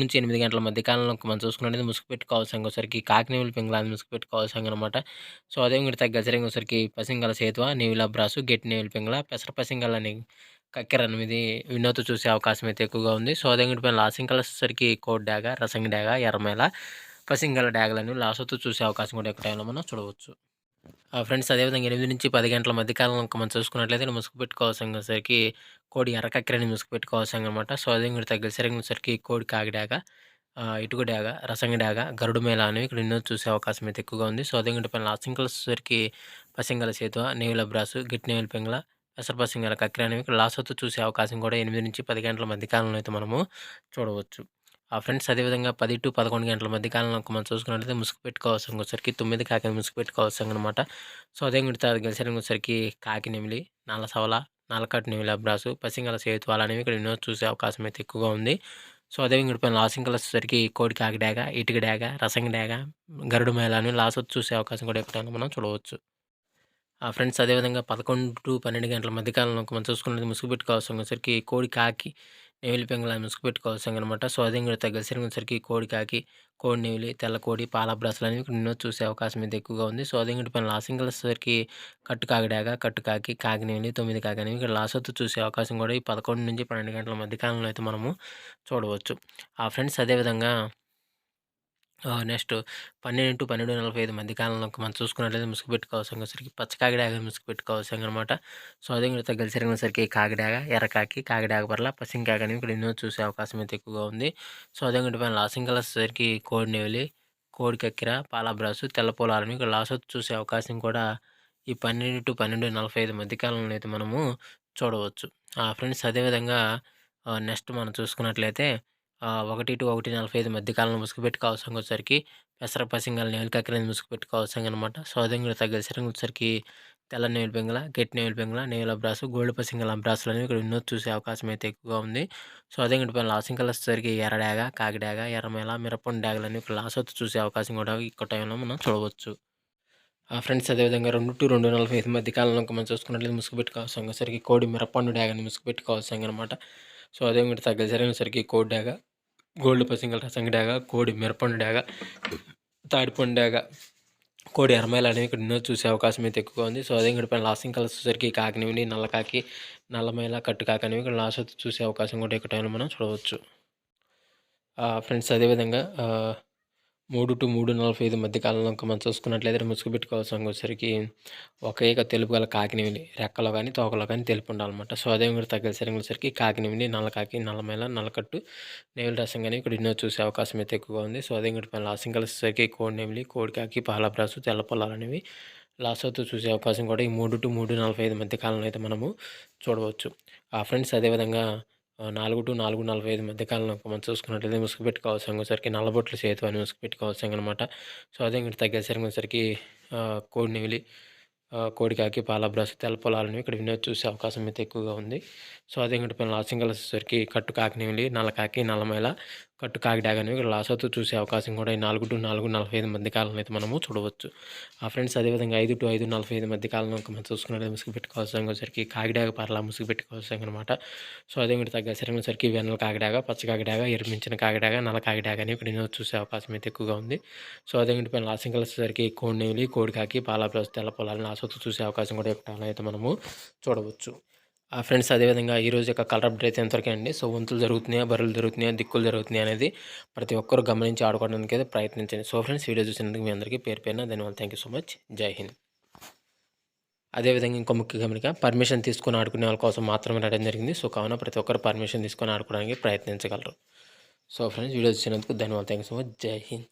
నుంచి 8 గంటల మధ్య కాలంలో మనం చూసుకున్నట్టయితే ముసుగుపెట్టి కావాల్సంగోసరికి కాకినేవులు పింగళాన్ని ముసుగుపెట్టి కావాల్సంగనమాట. సో, అదే ఇంగటి తగ్గసరింగోసరికి పసింగల సేతువ, నీవిల బ్రాసు, గెట్టి నేవిలి పింగళ, పెసర పసింగలని కక్కెరనేది వినోద్ చూసే అవకాశం అయితే ఎక్కువగా ఉంది. సో, అదే ఇంగటి పైన లాసింకలొచ్చేసరికి కోడి డాగ, రసంగి డాగ, ఎర్రమేల, పసింగల డాగలని లాసోతో చూసే అవకాశం కూడా ఎక్కువ టైంలో మనం చూడవచ్చు. ఫ్రెండ్స్ అదేవిధంగా 8-10 గంటల మధ్య కాలంలో మనం చూసుకున్నట్లయితే ముసుగు పెట్టుకోవాల్సరికి కోడి ఎర్రకక్కెరని ముసుగు పెట్టుకోవాల్సనమాట. సో, అదే ఇంగటి తగ్గసరికి కోడి కాకి డాగ, ఇటుక డాగ, రసంగి డాగ, గరుడు మేళ అనేవి ఇక్కడ ఎన్నో చూసే అవకాశం అయితే ఎక్కువగా ఉంది. సో, అదే ఇంగటి పైన లాసింకలొచ్చేసరికి పసింగల సేతువ, నేవిల బ్రాసు, గిట్టి నేవిలి పింగళ, పెసర పసింగల కక్కెర అనేవి ఇక్కడ లాసోతో చూసే అవకాశం కూడా 8-10 గంటల మధ్య కాలంలో అయితే మనము చూడవచ్చు. ఫ్రెండ్స్ అదేవిధంగా 10-11 గంటల మధ్య కాలంలో మనం చూసుకున్నట్లయితే ముసుగు పెట్టుకోవాల్సరికి 9 కాకిని ముసుగు పెట్టుకోవాల్సనమాట. సో, అదే ఇంగటి గెలిసరికి కాకి నెమిలి, నల్ల సవల, నల్లకట్టు నెమిలి అబ్రాసు, పసింగల సేతువాలు అనేవి ఇక్కడ ఎన్నో చూసే అవకాశం అయితే ఎక్కువగా ఉంది. సో, అదే ఇంగటి పైన లాసింకలొచ్చేసరికి కోడి కాకి డాగ, ఇటుక డాగ, రసంగి డాగ, గరుడు మేళ అని లాసోతో చూసే అవకాశం కూడా ఎక్కువ మనం చూడవచ్చు. ఫ్రెండ్స్ అదేవిధంగా 11-12 గంటల మధ్య కాలంలో మనం చూసుకున్నది ముసుగు పెట్టుకోవాల్సరికి కోడి కాకి, నెమిలి పింగళ ముసుగు పెట్టుకోవాల్సనమాట. సో, అదే ఇంగటి తగ్గసరికి కోడి కాకి, కోడి నెమిలి, తెల్ల కోడి, పాల బ్రాసులు అనేవి ఇక్కడ ఎన్నో చూసే అవకాశం అయితే ఎక్కువగా ఉంది. సో, అదే ఇంగటి పైన లాసింకలొచ్చేసరికి కట్టు కాకి డాగ, కట్టు కాకి, కాకి నెమిలి, 9 కాకి అనేవి ఇక్కడ లాసోతో చూసే అవకాశం కూడా ఈ 11-12 గంటల మధ్య కాలంలో అయితే మనము చూడవచ్చు. ఫ్రెండ్స్ అదేవిధంగా నెక్స్ట్ 12-12:45 మధ్య కాలంలో మనం చూసుకున్నట్లయితే ముసుగు పెట్టుకోవాల్సరికి పచ్చ కాకిడాగ ముసుగు పెట్టుకోవాల్సనమాట. సో, అదే ఇంగటి తగ్గసరికి కాకిడాగ, ఎర్రకాకి, కాకిడాగ పర్ల, పసింకాకి అనేవి ఇక్కడ ఎన్నో చూసే అవకాశం అయితే ఎక్కువగా ఉంది. సో, అదే ఇంగటి పైన లాసింకలొచ్చేసరికి కోడి నెవిలి, కోడి కక్కెర, పాల బ్రాసు, తెల్ల పొలాలని ఇక్కడ లాసోతో చూసే అవకాశం కూడా ఈ 12-12:45 మధ్య కాలంలో అయితే మనము చూడవచ్చు. ఫ్రెండ్స్ అదేవిధంగా నెక్స్ట్ మనం చూసుకున్నట్లయితే 1-1:45 మధ్య కాలంలో ముసుగు పెట్టుకోవాల్సరికి పెసర పసింగల నేవిలి కక్కెరని ముసుగు పెట్టుకోవాల్సనమాట. సో, అదే ఇంగటి తగ్గసరికి తెల్ల నేవిలి పింగళ, గెట్టి నేవిలి పింగళ, నేవిల బ్రాసు, గోల్డ్ పసింగల బ్రాసులు అనేవి ఇక్కడ ఎన్నో చూసే అవకాశం అయితే ఎక్కువగా ఉంది. సో, అదే ఇంగటి పైన లాసింకలొచ్చేసరికి ఎర్ర డాగ, కాకి డాగ, ఎర్రమేల, మిరపొండు డాగలని ఇక్కడ లాసోతో చూసే అవకాశం కూడా ఎక్కువ టైంలో మనం చూడవచ్చు. ఫ్రెండ్స్ అదేవిధంగా 2-2:45 మధ్య కాలంలో మనం చూసుకున్నట్లయితే ముసుగు పెట్టుకోవాల్సరికి కోడి మిరపండు డాగని ముసుగు పెట్టుకోవాల్సనమాట. సో, అదే ఇంగటి తగ్గసరికి కోడి డాగ, గోల్డ్ పసింగల రసంగి డాగ, కోడి మిరపండు డాగ, తాడిపండు డాగ, కోడి ఎర్రమేల అనేవి ఇక్కడ ఎన్నో చూసే అవకాశం అయితే ఎక్కువగా ఉంది. సో, అదే ఇంగటి పైన లాసింకలొచ్చేసరికి కాకి నెమిలి, నల్ల కాకి, నల్లమేల, కట్టు కాకి అనేవి ఇక్కడ లాసోతో చూసే అవకాశం కూడా ఎక్కువ టైంలో మనం చూడవచ్చు. ఫ్రెండ్స్ అదేవిధంగా 3-3:45 మధ్య కాలంలో మనం చూసుకున్నట్లయితే ముసుగు పెట్టుకోవాల్సరికి ఒక ఈక తెలుపు గల కాకి నెమిలి, రెక్కలో కానీ తోకలో కానీ తెలుపు ఉండాలన్నమాట. సో, అదే ఇంగటి తగ్గసరికి కాకి నెమిలి, నల్ల కాకి, నల్లమేల, నల్లకట్టు, నేవిలి రసంగి అనేవి ఇక్కడ ఎన్నో చూసే అవకాశం అయితే ఎక్కువగా ఉంది. సో, అదే ఇంగటి పైన లాసింకలొచ్చేసరికి కోడి నెమిలి, కోడి కాకి, పాల బ్రాసు, తెల్ల పొలాలు అనేవి లాసోతో చూసే అవకాశం కూడా ఈ 3-3:45 మధ్య కాలంలో అయితే మనము చూడవచ్చు. ఫ్రెండ్స్ అదేవిధంగా 4-4:45 మధ్య కాలంలో మనం చూసుకున్నట్లయితే ముసుగు పెట్టుకోవాల్సరికి నల్లబొట్ల సేతు అని ముసుగు పెట్టుకోవాల్సనమాట. సో, అదే ఇంగటి తగ్గసరికి కోడి నెమిలి, కోడి కాకి, పాల బ్రాసు, తెల్ల పొలాలని ఇక్కడ వినోద్ చూసే అవకాశం అయితే ఎక్కువగా ఉంది. సో, అదే ఇంగటి పైన లాసింకలొచ్చేసరికి కట్టు కాకి నెమిలి, నల్ల కాకి, నల్లమేల, కట్టు కాకి డాగ అనేవి ఇక్కడ లాసోతో చూసే అవకాశం కూడా ఈ 4-4:45 మధ్య కాలంలో అయితే మనము చూడవచ్చు. ఫ్రెండ్స్ అదేవిధంగా 5-5:45 మధ్య కాలంలో మనం చూసుకున్నట్లయితే ముసుగు పెట్టుకోవాల్సరికి కాకిడాగ పర్ల ముసుగు పెట్టుకోవాల్సనమాట. సో, అదే ఇంగటి తగ్గసరికి వెన్నెల కాకిడాగ, పచ్చ కాకిడాగ, ఎరిపించిన కాకిడాగ, నల్ల కాకిడాగ అనేవి ఇక్కడ వినోద్ చూసే అవకాశం అయితే ఎక్కువగా ఉంది. సో, అదే ఇంగటి పైన లాసింకలొచ్చేసరికి కోడి నెమిలి, కోడి కాకి, పాల బ్రాసు, తెల్ల పొలాలని లాసోతో చూసే అవకాశం కూడా ఎక్కువ అయితే మనము చూడవచ్చు. ఫ్రెండ్స్ అదేవిధంగా ఈరోజు యొక్క కలర్ అప్డేట్ అయితే ఎంతవరకే అండి. సో, వంతులు జరుగుతున్నాయా, బర్రెలు జరుగుతున్నాయా, దిక్కులు జరుగుతున్నాయా అనేది ప్రతి ఒక్కరు గమనించి ఆడుకోవడానికి అయితే ప్రయత్నించండి. సో, ఫ్రెండ్స్ వీడియో చూసినందుకు మీ అందరికీ పేరు పేరున ధన్యవాదాలు. Thank you so much. జై హింద్. అదేవిధంగా ఇంకో ముఖ్య గమనిక, పర్మిషన్ తీసుకొని ఆడుకునే వాళ్ళ కోసం మాత్రమే రావడం జరిగింది. సో, కావున ప్రతి ఒక్కరు పర్మిషన్ తీసుకొని ఆడుకోవడానికి ప్రయత్నించగలరు. సో, ఫ్రెండ్స్ వీడియో చూసినందుకు ధన్యవాదాలు. Thank you so much. జై హింద్.